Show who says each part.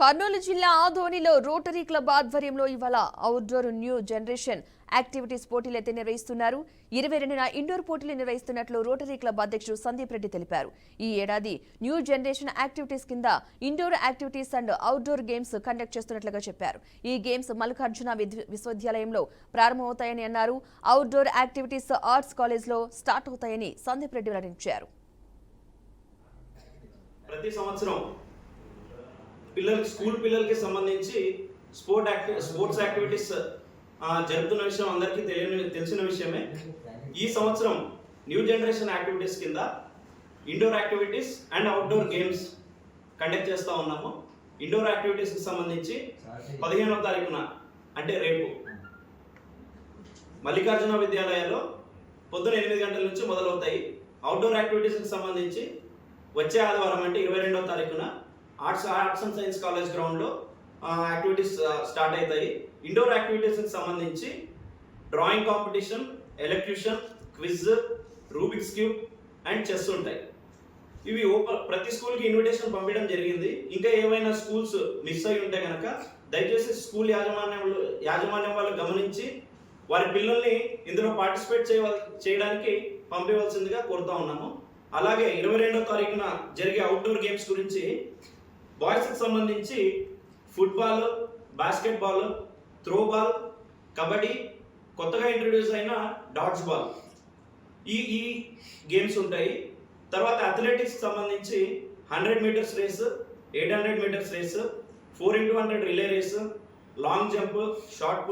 Speaker 1: కర్నూలు జిల్లా ఆదోనిలో rotary club ఆధ్వర్యంలో ఇవాళ అవుట్డోర్ న్యూ జనరేషన్ యాక్టివిటీస్ పోటీలైతే నిర్వహిస్తున్నారు. 22న ఇండోర్ పోటీలు నిర్వహిస్తున్నట్లు రోటరీ క్లబ్ అధ్యక్షుడు సందీప్ రెడ్డి తెలిపారు. ఈ ఏడాది న్యూ జనరేషన్ యాక్టివిటీస్ కింద indoor activities and outdoor games conduct చేస్తున్నట్లుగా చెప్పారు. ఈ గేమ్స్ మల్లికార్జున విశ్వవిద్యాలయంలో ప్రారంభమవుతాయని అన్నారు. అవుట్డోర్ యాక్టివిటీస్ ఆర్ట్స్ కాలేజ్లో స్టార్ట్ అవుతాయని సందీప్ రెడ్డి వెల్లడించారు.
Speaker 2: ప్రతి సంవత్సరం స్కూల్ పిల్లలకి సంబంధించి స్పోర్ట్స్ యాక్టివిటీస్ జరుపుతున్న విషయం అందరికీ తెలిసిన విషయమే. ఈ సంవత్సరం న్యూ జనరేషన్ యాక్టివిటీస్ కింద indoor activities and outdoor games conduct చేస్తూ ఉన్నాము. ఇండోర్ యాక్టివిటీస్కి సంబంధించి 15వ తారీఖున అంటే రేపు మల్లికార్జున విద్యాలయాల్లో పొద్దున 8 గంటల నుంచి మొదలవుతాయి. అవుట్డోర్ యాక్టివిటీస్కి సంబంధించి వచ్చే ఆదివారం అంటే 22వ తారీఖున ఆర్ట్స్ అండ్ సైన్స్ కాలేజ్ గ్రౌండ్లో యాక్టివిటీస్ స్టార్ట్ అవుతాయి. ఇండోర్ యాక్టివిటీస్కి సంబంధించి drawing competition, elocution, quiz, Rubik's cube and chess ఉంటాయి. ఇవి ప్రతి స్కూల్కి ఇన్విటేషన్ పంపించడం జరిగింది. ఇంకా ఏవైనా స్కూల్స్ మిస్ అయి ఉంటే కనుక దయచేసి స్కూల్ యాజమాన్యం వాళ్ళు గమనించి వారి పిల్లల్ని ఇందులో పార్టిసిపేట్ చేయడానికి పంపించవలసిందిగా కోరుతా ఉన్నాము. అలాగే 22వ తారీఖున జరిగే అవుట్డోర్ గేమ్స్ గురించి బాయ్స్కి సంబంధించి ఫుట్బాల్, బాస్కెట్బాల్, త్రోబాల్, కబడ్డీ, కొత్తగా ఇంట్రడ్యూస్ అయిన డాడ్జ్ బాల్ ఈ గేమ్స్ ఉంటాయి. తర్వాత అథ్లెటిక్స్ సంబంధించి 100 meters race, 800 meters race, 4x100 relay race, long jump, short